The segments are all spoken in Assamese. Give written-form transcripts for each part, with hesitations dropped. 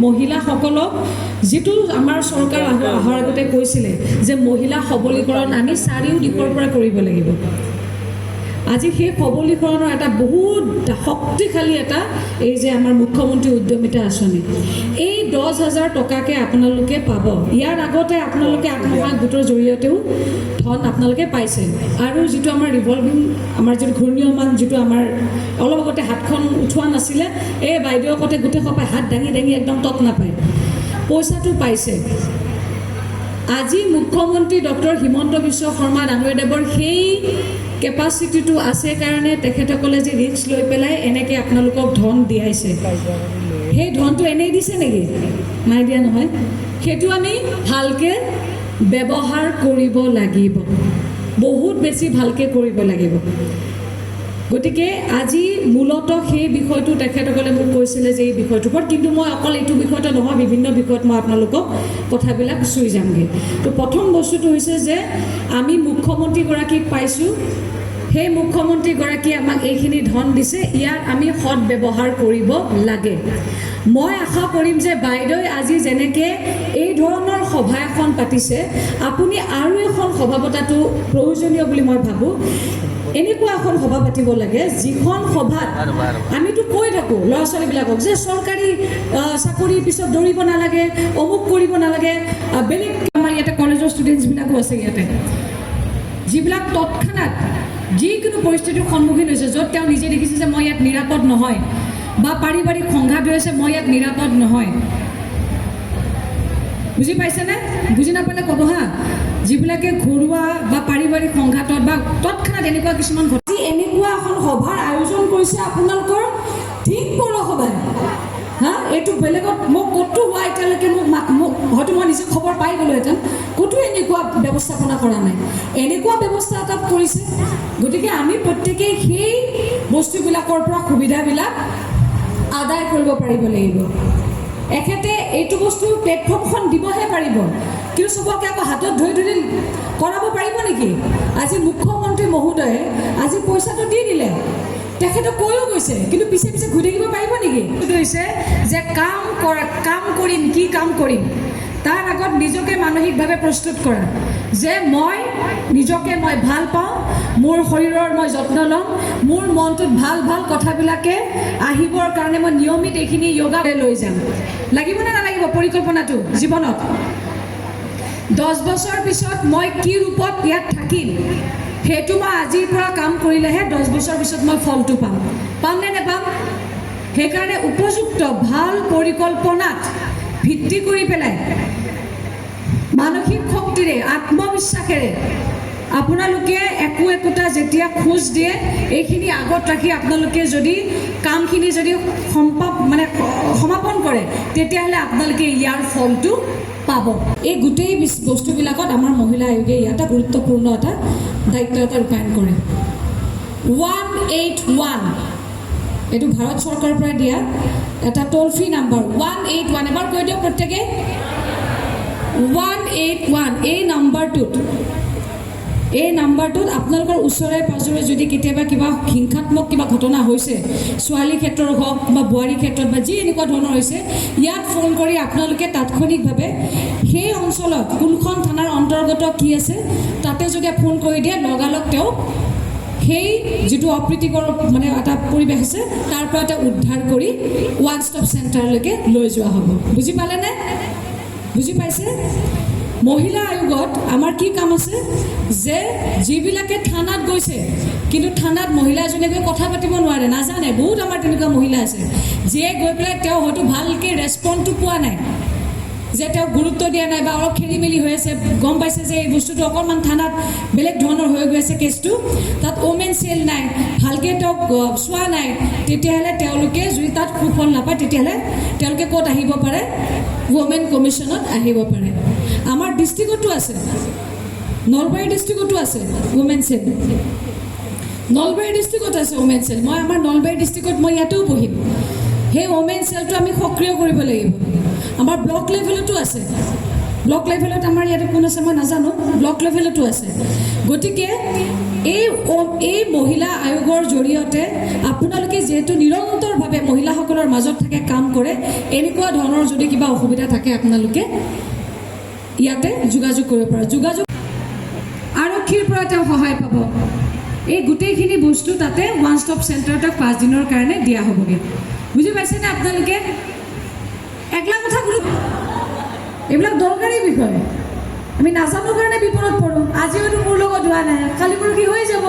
মহিলাসকলক যিটো আমাৰ চৰকাৰ অহাৰ আগতে কৈছিলে যে মহিলা সবলীকৰণ আমি চাৰিও দিশৰ পৰা কৰিব লাগিব। আজি সেই সবলীকৰণৰ এটা বহুত শক্তিশালী এটা এই যে আমাৰ মুখ্যমন্ত্ৰী উদ্যমিতা আঁচনি, এই 10,000 টকাকে আপোনালোকে পাব। ইয়াৰ আগতে আপোনালোকে আত্মসহায়ক গোটৰ জৰিয়তেও ধন আপোনালোকে পাইছে, আৰু যিটো আমাৰ ৰিভলভিং আমাৰ যিটো ঘূৰ্ণীয়মান যিটো আমাৰ অলপ আগতে হাতখন উঠোৱা নাছিলে, এই বাইদেউ আগতে গোটেই সপাই হাত দাঙি দাঙি একদম তত নাপায়, পইচাটো পাইছে। আজি মুখ্যমন্ত্ৰী ডক্টৰ হিমন্ত বিশ্ব শৰ্মা ডাঙৰীয়াদেৱৰ সেই কেপাচিটিটো আছে কাৰণে তেখেতসকলে যে ৰিস্ক লৈ পেলাই এনেকৈ আপোনালোকক ধন দিয়াইছে। সেই ধনটো এনেই দিছে নেকি? নাই দিয়া নহয়। সেইটো আমি ভালকৈ ব্যৱহাৰ কৰিব লাগিব, বহুত বেছি ভালকৈ কৰিব লাগিব। গতিকে আজি মূলতঃ সেই বিষয়টো তেখেতসকলে মোক কৈছিলে যে এই বিষয়টোৰ ওপৰত, কিন্তু মই অকল এইটো বিষয়তে নহয়, বিভিন্ন বিষয়ত মই আপোনালোকক কথাবিলাক চুই যামগৈ। তো প্ৰথম বস্তুটো হৈছে যে আমি মুখ্যমন্ত্ৰীগৰাকীক পাইছোঁ, সেই মুখ্যমন্ত্ৰীগৰাকীয়ে আমাক এইখিনি ধন দিছে, ইয়াৰ আমি সৎ ব্যৱহাৰ কৰিব লাগে। মই আশা কৰিম যে বাইদেৱে আজি যেনেকৈ এই ধৰণৰ সভা এখন পাতিছে, আপুনি আৰু এখন সভা পতাটো প্ৰয়োজনীয় বুলি মই ভাবোঁ। এনেকুৱা এখন সভা পাতিব লাগে যিখন সভাত আমিতো কৈ থাকোঁ ল'ৰা ছোৱালীবিলাকক যে চৰকাৰী চাকৰিৰ পিছত দৌৰিব নালাগে, অমুক কৰিব নালাগে। বেলেগ আমাৰ ইয়াতে কলেজৰ ষ্টুডেণ্টছবিলাকো আছে ইয়াতে, যিবিলাক তৎক্ষণাত যিকোনো পৰিস্থিতিৰ সন্মুখীন হৈছে, য'ত তেওঁ নিজে দেখিছে যে মই ইয়াত নিৰাপদ নহয়, বা পাৰিবাৰিক সংঘাত হৈ আছে, মই ইয়াত নিৰাপদ নহয়। বুজি পাইছেনে? বুজি নাপালে ক'ব হা। যিবিলাকে ঘৰুৱা বা পাৰিবাৰিক সংঘাতত বা তৎক্ষণাত এনেকুৱা কিছুমান ঘটি এনেকুৱা এখন সভাৰ আয়োজন কৰিছে আপোনালোকৰ ঠিক পৌৰসভাই। হা, এইটো বেলেগত মোক ক'তো হোৱা এতিয়ালৈকে মোক হয়তো মই নিজে খবৰ পাই গ'লোহেঁতেন, ক'তো এনেকুৱা ব্যৱস্থাপনা কৰা নাই, এনেকুৱা ব্যৱস্থা এটা কৰিছে। গতিকে আমি প্ৰত্যেকেই সেই বস্তুবিলাকৰ পৰা সুবিধাবিলাক আদায় কৰিব পাৰিব লাগিব। এখেতে এইটো বস্তু প্লেটফৰ্মখন দিবহে পাৰিব, কিন্তু চবকে আকৌ হাতত ধৰি ধৰি কৰাব পাৰিব নেকি? আজি মুখ্যমন্ত্ৰী মহোদয়ে আজি পইচাটো দি দিলে, তেখেতে কৈও গৈছে, কিন্তু পিছে পিছে ঘূৰি থাকিব পাৰিব নেকি? হৈছে যে কাম কৰিম, কি কাম কৰিম, তাৰ আগত নিজকে মানসিকভাৱে প্ৰস্তুত কৰা যে মই নিজকে মই ভাল পাওঁ, মোৰ শৰীৰৰ মই যত্ন ল'ম, মোৰ মনটোত ভাল ভাল কথাবিলাকে আহিবৰ কাৰণে মই নিয়মিত এইখিনি য়োগা লৈ যাম। লাগিবনে নালাগিব পৰিকল্পনাটো জীৱনত? 10 বছৰ পিছত মই কি ৰূপত ইয়াত থাকিম, সেইটো মই আজিৰ পৰা কাম কৰিলেহে 10 বছৰ পিছত মই ফলটো পাম নে নেপাম? সেইকাৰণে উপযুক্ত ভাল পৰিকল্পনাত ভিত্তি কৰি পেলাই মানসিক শক্তিৰে আত্মবিশ্বাসেৰে আপোনালোকে একোটা যেতিয়া খোজ দিয়ে, এইখিনি আগত ৰাখি আপোনালোকে যদি কামখিনি যদি সমাপন কৰে, তেতিয়াহ'লে আপোনালোকে ইয়াৰ ফলটো পাব। এই গোটেই বস্তুবিলাকত আমাৰ মহিলা আয়োগে ইয়াত গুৰুত্বপূৰ্ণ এটা দায়িত্ব এটা ৰূপায়ণ কৰে। 181 এইটো ভাৰত চৰকাৰৰ পৰা দিয়া এটা ট'ল ফ্ৰী নাম্বাৰ। 181 এবাৰ কৈ দিয়ক প্ৰত্যেকে। 181 এই নাম্বাৰটোত আপোনালোকৰ ওচৰে পাঁজৰে যদি কেতিয়াবা কিবা হিংসাত্মক কিবা ঘটনা হৈছে, ছোৱালীৰ ক্ষেত্ৰত হওক বা বোৱাৰীৰ ক্ষেত্ৰত বা যি এনেকুৱা ধৰণৰ হৈছে, ইয়াত ফোন কৰি আপোনালোকে তাৎক্ষণিকভাৱে সেই অঞ্চলত কোনখন থানাৰ অন্তৰ্গত কি আছে তাতে যদি ফোন কৰি দিয়ে, লগালগ তেওঁক সেই যিটো অপ্ৰীতিকৰ এটা পৰিৱেশ আছে তাৰ পৰা এটা উদ্ধাৰ কৰি ওৱান ষ্টপ চেণ্টাৰলৈকে লৈ যোৱা হ'ব। বুজি পালেনে? বুজি পাইছে? মহিলা আয়োগত আমাৰ কি কাম আছে যে যিবিলাকে থানাত গৈছে, কিন্তু থানাত মহিলা এজনে গৈ কথা পাতিব নোৱাৰে, নাজানে, বহুত আমাৰ তেনেকুৱা মহিলা আছে যিয়ে গৈ পেলাই তেওঁ হয়তো ভালকৈ ৰেছপণ্ডটো পোৱা নাই, যে তেওঁক গুৰুত্ব দিয়া নাই বা অলপ খেলি মেলি হৈ আছে, গম পাইছে যে এই বস্তুটো অকণমান থানাত বেলেগ ধৰণৰ হৈ গৈ আছে কেছটো, তাত ওমেন চেল নাই, ভালকৈ তেওঁক চোৱা নাই, তেতিয়াহ'লে তেওঁলোকে যদি তাত সুফল নাপায়, তেতিয়াহ'লে তেওঁলোকে ক'ত আহিব পাৰে? ওমেন কমিশ্যনত আহিব পাৰে। আমাৰ ডিষ্ট্ৰিক্টতো আছে, নলবাৰী ডিষ্ট্ৰিক্টতো আছে ওমেন চেল, নলবাৰী ডিষ্ট্ৰিক্টত আছে ওমেন চেল। মই আমাৰ নলবাৰী ডিষ্ট্ৰিক্টত মই ইয়াতেও বহিম। সেই ওমেন চেলটো আমি সক্ৰিয় কৰিব লাগিব। আমাৰ ব্লক লেভেলতো আছে, ব্লক লেভেলত আমাৰ ইয়াতে কোন আছে মই নাজানো, ব্লক লেভেলতো আছে। গতিকে এই মহিলা আয়োগৰ জৰিয়তে আপোনালোকে যিহেতু নিৰন্তৰভাৱে মহিলাসকলৰ মাজত থাকে কাম কৰে, এনেকুৱা ধৰণৰ যদি কিবা অসুবিধা থাকে আপোনালোকে ইয়াতে যোগাযোগ কৰিব পাৰে। যোগাযোগ আৰক্ষীৰ পৰা তেওঁ সহায় পাব। এই গোটেইখিনি বস্তু তাতে ওৱান ষ্টপ চেণ্টাৰতে 5 দিনৰ কাৰণে দিয়া হ'বগৈ। বুজি পাইছেনে আপোনালোকে? একলা কথা বোলো, এইবিলাক দৰকাৰী বিষয়। আমি নাজানো কাৰণে বিপদত পৰোঁ। আজি হয়তো মোৰ লগত হোৱা নাই, কালি পৰহি হৈ যাব।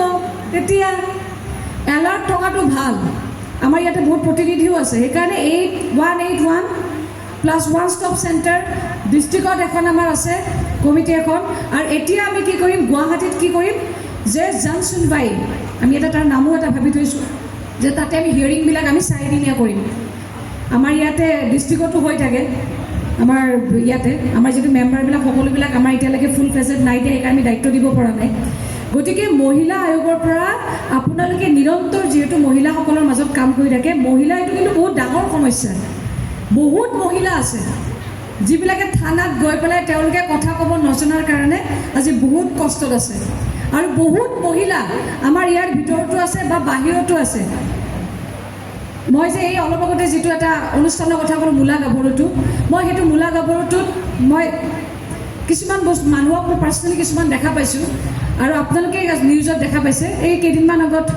তেতিয়া এলাৰ্ট থকাটো ভাল। আমাৰ ইয়াতে বহুত প্ৰতিনিধিও আছে, সেইকাৰণে 8181 প্লাছ ওৱান ষ্টপ চেণ্টাৰ ডিষ্ট্ৰিক্টত এখন আমাৰ আছে কমিটি এখন। আৰু এতিয়া আমি কি কৰিম, গুৱাহাটীত কি কৰিম যে জনসুনৱাই, আমি এটা তাৰ নামো এটা ভাবি থৈছোঁ যে তাতে আমি হিয়াৰিংবিলাক আমি 4 দিনীয়া কৰিম। আমাৰ ইয়াতে ডিষ্ট্ৰিক্টতো হৈ থাকে, আমাৰ ইয়াতে আমাৰ যিটো মেম্বাৰবিলাক সকলোবিলাক আমাৰ এতিয়ালৈকে ফুল ফেজত নাই দিয়া, সেইকাৰণে আমি দায়িত্ব দিব পৰা নাই। গতিকে মহিলা আয়োগৰ পৰা আপোনালোকে নিৰন্তৰ যিহেতু মহিলাসকলৰ মাজত কাম কৰি থাকে, মহিলা এইটো কিন্তু বহুত ডাঙৰ সমস্যা। বহুত মহিলা আছে যিবিলাকে থানাত গৈ পেলাই তেওঁলোকে কথা ক'ব নজনাৰ কাৰণে আজি বহুত কষ্টত আছে। আৰু বহুত মহিলা আমাৰ ইয়াৰ ভিতৰতো আছে বা বাহিৰতো আছে। মই যে এই অলপ আগতে যিটো এটা অনুষ্ঠানৰ কথা ক'লোঁ মূলা গাভৰুটো, মই সেইটো মূলা গাভৰুটোত মই কিছুমান বস্তু মানুহক মই পাৰ্চনেলি কিছুমান দেখা পাইছোঁ। আৰু আপোনালোকে নিউজত দেখা পাইছে, এই কেইদিনমান আগত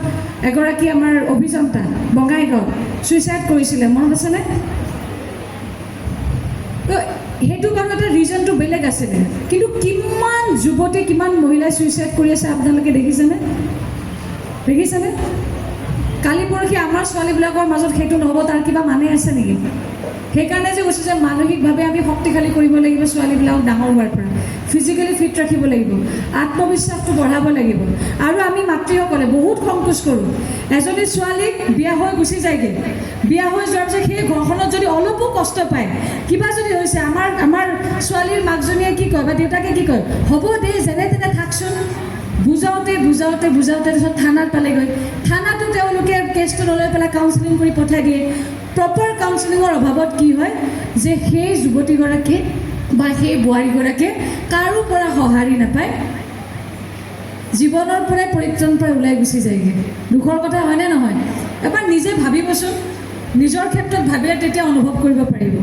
এগৰাকী আমাৰ অভিযন্তা বঙাইগাঁৱত ছুইচাইড কৰিছিলে, মনত আছেনে? তো সেইটো বাৰু এটা ৰিজনটো বেলেগ আছিলে, কিন্তু কিমান যুৱতী কিমান মহিলাই ছুইচাইড কৰি আছে আপোনালোকে দেখিছেনে? দেখিছেনে? কালি পৰহি আমাৰ ছোৱালীবিলাকৰ মাজত সেইটো নহ'ব, তাৰ কিবা মানে আছে নেকি? সেইকাৰণে যে কৈছোঁ যে মানসিকভাৱে আমি শক্তিশালী কৰিব লাগিব ছোৱালীবিলাকক ডাঙৰ হোৱাৰ পৰা, ফিজিকেলি ফিট ৰাখিব লাগিব, আত্মবিশ্বাসটো বঢ়াব লাগিব। আৰু আমি মাতৃসকলে বহুত সংকোচ কৰোঁ। এজনী ছোৱালীক বিয়া হৈ গুচি যায়গৈ, বিয়া হৈ যোৱাৰ পিছত সেই ঘৰখনত যদি অলপো কষ্ট পায়, কিবা যদি হৈছে, আমাৰ ছোৱালীৰ মাকজনীয়ে কি কয় বা দেউতাকে কি কয়, হ'ব দে যেনে তেনে থাকচোন। বুজাওঁতে তাৰপিছত থানাত পালেগৈ, থানাতো তেওঁলোকে কেছটো নলৈ পেলাই কাউন্সেলিং কৰি পঠাই দিয়ে। প্ৰপাৰ কাউন্সেলিঙৰ অভাৱত কি হয় যে সেই যুৱতীগৰাকী বা সেই বোৱাৰীগৰাকীয়ে কাৰো পৰা সঁহাৰি নাপায়, জীৱনৰ পৰাই পৰিত্ৰাণ পাই ওলাই গুচি যায়গৈ। দুখৰ কথা হয়নে নহয়? এবাৰ নিজে ভাবিবচোন, নিজৰ ক্ষেত্ৰত ভাবিলে তেতিয়া অনুভৱ কৰিব পাৰিব।